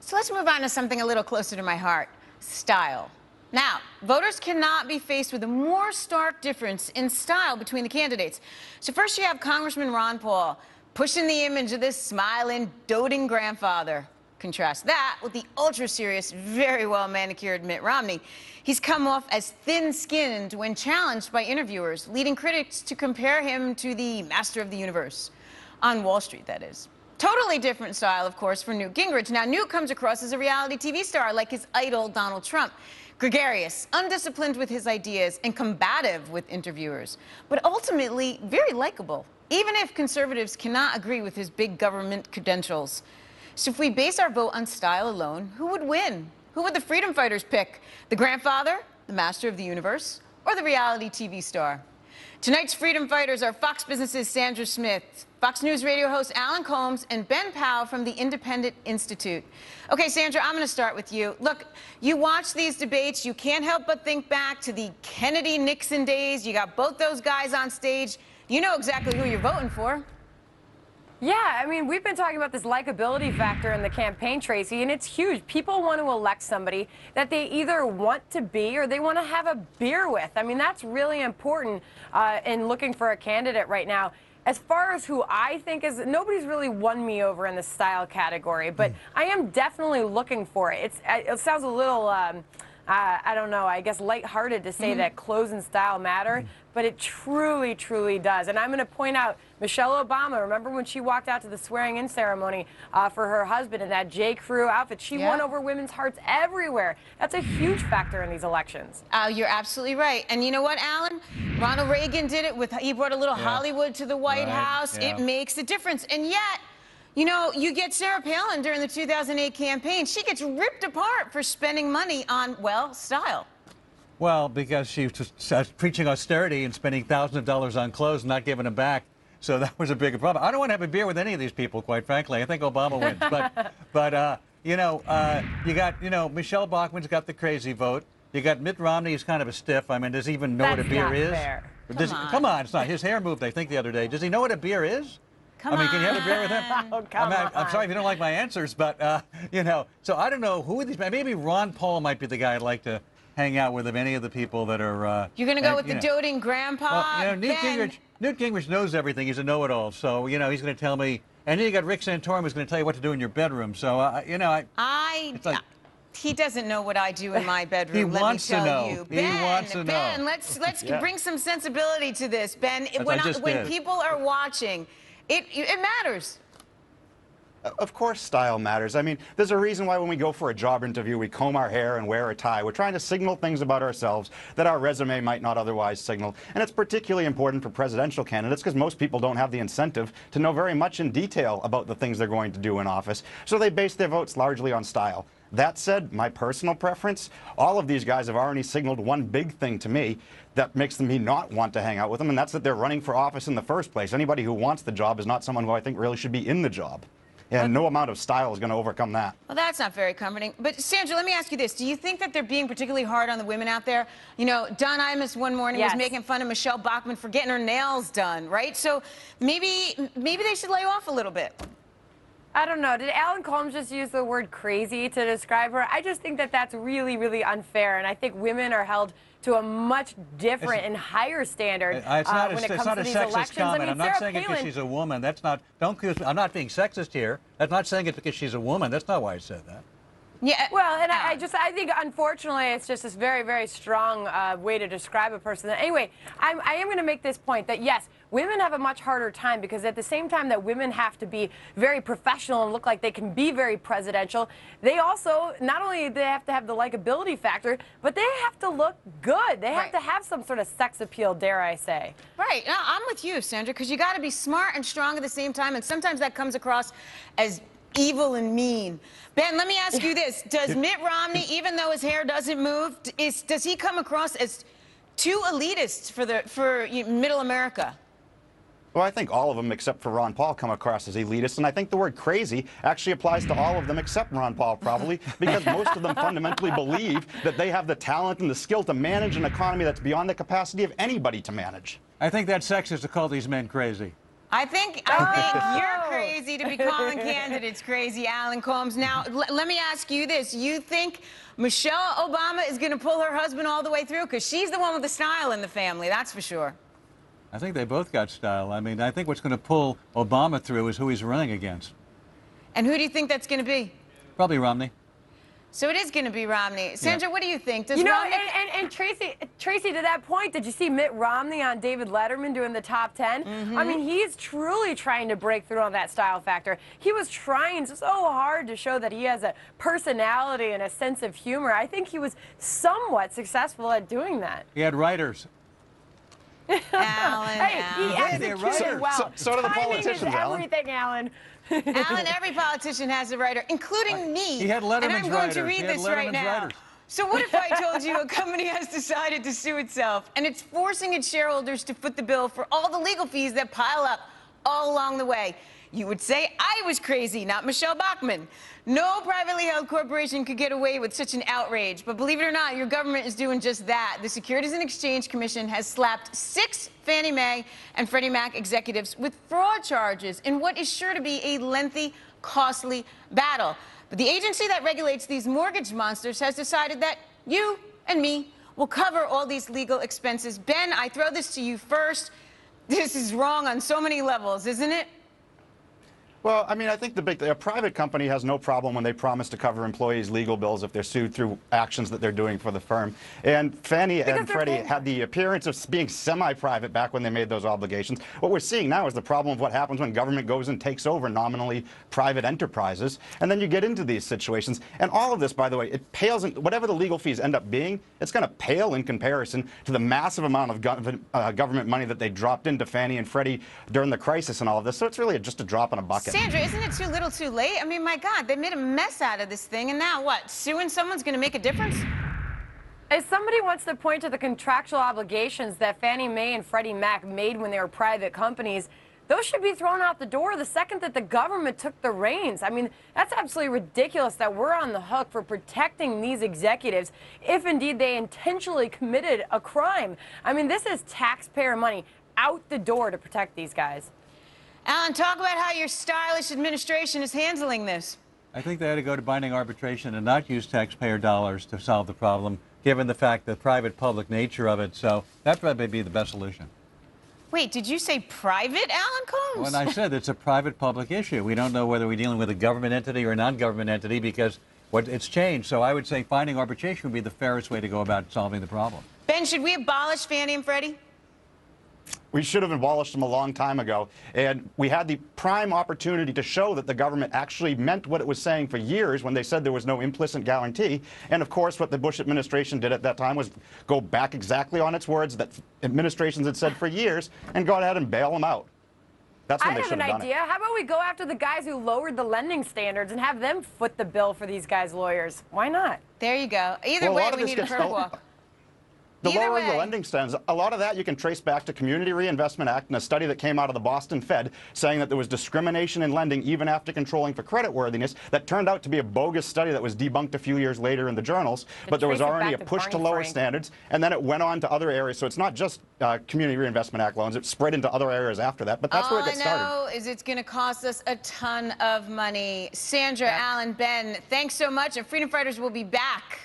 So let's move on to something a little closer to my heart, style. Now, voters cannot be faced with a more stark difference in style between the candidates. So first you have Congressman Ron Paul pushing the image of this smiling, doting grandfather. Contrast that with the ultra-serious, very well-manicured Mitt Romney. He's come off as thin-skinned when challenged by interviewers, leading critics to compare him to the master of the universe. On Wall Street, that is. Totally different style, of course, for Newt Gingrich. Now, Newt comes across as a reality TV star like his idol, Donald Trump. Gregarious, undisciplined with his ideas, and combative with interviewers. But ultimately, very likable, even if conservatives cannot agree with his big government credentials. So if we base our vote on style alone, who would win? Who would the freedom fighters pick? The grandfather, the master of the universe, or the reality TV star? Tonight's freedom fighters are Fox Business's Sandra Smith, Fox News radio host Alan Colmes, and Ben Powell from the Independent Institute. Okay, Sandra, I'm going to start with you. Look, you watch these debates, you can't help but think back to the Kennedy-Nixon days. You got both those guys on stage. You know exactly who you're voting for. Yeah, I mean, we've been talking about this likability factor in the campaign, Tracy, and it's huge. People want to elect somebody that they either want to be or they want to have a beer with. I mean, that's really important in looking for a candidate right now. As far as who I think is, nobody's really won me over in the style category, but I am definitely looking for it. It sounds a little, I don't know, I guess lighthearted to say that clothes and style matter, but it truly, truly does. And I'm going to point out Michelle Obama. Remember when she walked out to the swearing-in ceremony for her husband in that J. Crew outfit? She won over women's hearts everywhere. That's a huge factor in these elections. You're absolutely right. And you know what, Alan? Ronald Reagan did it with, he brought a little Hollywood to the White House. It makes a difference. And yet, you know, you get Sarah Palin during the 2008 campaign. She gets ripped apart for spending money on, well, style. Well, because she was preaching austerity and spending thousands of dollars on clothes and not giving them back. So that was a big problem. I don't want to have a beer with any of these people, quite frankly. I think Obama wins. But you know, you got, Michelle Bachmann's got the crazy vote. You got Mitt Romney, who's kind of a stiff. I mean, does he even know what a beer is? Fair. Come on, it's not. His hair moved, I think, the other day. Does he know what a beer is? Come I mean, can you have a beer with him? Oh, come on. I'm sorry if you don't like my answers, but, so I don't know who are these. Maybe Ron Paul might be the guy I'd like to hang out with, of any of the people that are... You're going to go with the doting grandpa? Well, Newt Gingrich knows everything. He's a know-it-all. So, he's going to tell me... And then you got Rick Santorum who's going to tell you what to do in your bedroom. So, he doesn't know what I do in my bedroom, he let wants me tell to know. you. He wants to know. Ben, let's bring some sensibility to this. Ben, when people are watching, it matters. Of course style matters. I mean, there's a reason why when we go for a job interview, we comb our hair and wear a tie. We're trying to signal things about ourselves that our resume might not otherwise signal. And it's particularly important for presidential candidates because most people don't have the incentive to know very much in detail about the things they're going to do in office. So they base their votes largely on style. That said, my personal preference, all of these guys have already signaled one big thing to me that makes me not want to hang out with them, and that's that they're running for office in the first place. Anybody who wants the job is not someone who I think really should be in the job. And no amount of style is going to overcome that. Well, that's not very comforting. But, Sandra, let me ask you this. Do you think that they're being particularly hard on the women out there? You know, Don Imus one morning was making fun of Michelle Bachmann for getting her nails done, right? So maybe they should lay off a little bit. I don't know. Did Alan Colmes just use the word crazy to describe her? I just think that that's really, really unfair. And I think women are held to a much different and higher standard when it comes to these elections. Comment. I mean, I'm not saying it because she's a woman. That's not. I'm not being sexist here. I'm not saying it because she's a woman. That's not why I said that. Yeah. Well, and I think, unfortunately, it's just this very, very strong way to describe a person. Anyway, I am going to make this point that, yes, women have a much harder time because at the same time that women have to be very professional and look like they can be very presidential, they also, not only do they have to have the likability factor, but they have to look good. They have to have some sort of sex appeal, dare I say. Right. No, I'm with you, Sandra, because you got to be smart and strong at the same time, and sometimes that comes across as evil and mean. Ben, let me ask you this. Does Mitt Romney, even though his hair doesn't move, does he come across as too elitist for middle America? Well, I think all of them except for Ron Paul come across as elitist, and I think the word crazy actually applies to all of them except Ron Paul, probably, because most of them fundamentally believe that they have the talent and the skill to manage an economy that's beyond the capacity of anybody to manage. I think that's sexist to call these men crazy. I think you're crazy to be calling candidates crazy, Alan Combs. Now, let me ask you this. You think Michelle Obama is going to pull her husband all the way through? Because she's the one with the style in the family, that's for sure. I think they both got style. I mean, I think what's going to pull Obama through is who he's running against. And who do you think that's going to be? Probably Romney. So it is going to be Romney. Sandra, what do you think? Does You know, Romney... and Tracy, to that point, did you see Mitt Romney on David Letterman doing the top 10? I mean, he's truly trying to break through on that style factor. He was trying so hard to show that he has a personality and a sense of humor. I think he was somewhat successful at doing that. He had writers. Alan, Hey, he executed well. So do the politicians, Timing is Alan. everything, Alan. Alan, every politician has a writer, including me. He had Letterman's and I'm going to writers. read He had this right Letterman's now. writers. So what if I told you a company has decided to sue itself, and it's forcing its shareholders to foot the bill for all the legal fees that pile up all along the way? You would say I was crazy, not Michelle Bachmann. No privately held corporation could get away with such an outrage. But believe it or not, your government is doing just that. The Securities and Exchange Commission has slapped 6 Fannie Mae and Freddie Mac executives with fraud charges in what is sure to be a lengthy, costly battle. But the agency that regulates these mortgage monsters has decided that you and me will cover all these legal expenses. Ben, I throw this to you first. This is wrong on so many levels, isn't it? Well, I mean, I think a private company has no problem when they promise to cover employees' legal bills if they're sued through actions that they're doing for the firm. And Fannie and Freddie had the appearance of being semi-private back when they made those obligations. What we're seeing now is the problem of what happens when government goes and takes over nominally private enterprises, and then you get into these situations. And all of this, by the way, it pales in whatever the legal fees end up being. It's going to pale in comparison to the massive amount of government money that they dropped into Fannie and Freddie during the crisis and all of this. So it's really just a drop in a bucket. Sandra, isn't it too little too late? I mean, my God, they made a mess out of this thing, and now what? Suing someone's going to make a difference? If somebody wants to point to the contractual obligations that Fannie Mae and Freddie Mac made when they were private companies, those should be thrown out the door the second that the government took the reins. I mean, that's absolutely ridiculous that we're on the hook for protecting these executives if indeed they intentionally committed a crime. I mean, this is taxpayer money out the door to protect these guys. Alan, talk about how your stylish administration is handling this. I think they had to go to binding arbitration and not use taxpayer dollars to solve the problem, given the fact the private-public nature of it. So that probably be the best solution. Wait, did you say private, Alan Combs? When I said it's a private-public issue, we don't know whether we're dealing with a government entity or a non-government entity because it's changed. So I would say binding arbitration would be the fairest way to go about solving the problem. Ben, should we abolish Fannie and Freddie? We should have abolished them a long time ago. And we had the prime opportunity to show that the government actually meant what it was saying for years when they said there was no implicit guarantee. And of course, what the Bush administration did at that time was go back exactly on its words that administrations had said for years and go ahead and bail them out. That's when they should have done it. I have an idea. How about we go after the guys who lowered the lending standards and have them foot the bill for these guys' lawyers? Why not? There you go. Either way, we need a curveball. The lowering the lending standards, a lot of that you can trace back to Community Reinvestment Act and a study that came out of the Boston Fed saying that there was discrimination in lending even after controlling for creditworthiness. That turned out to be a bogus study that was debunked a few years later in the journals. But there was already a push to lower standards, and then it went on to other areas. So it's not just Community Reinvestment Act loans. It spread into other areas after that. But that's where it got started. All I know is it's going to cost us a ton of money. Sandra, Alan, Ben, thanks so much. And Freedom Fighters will be back.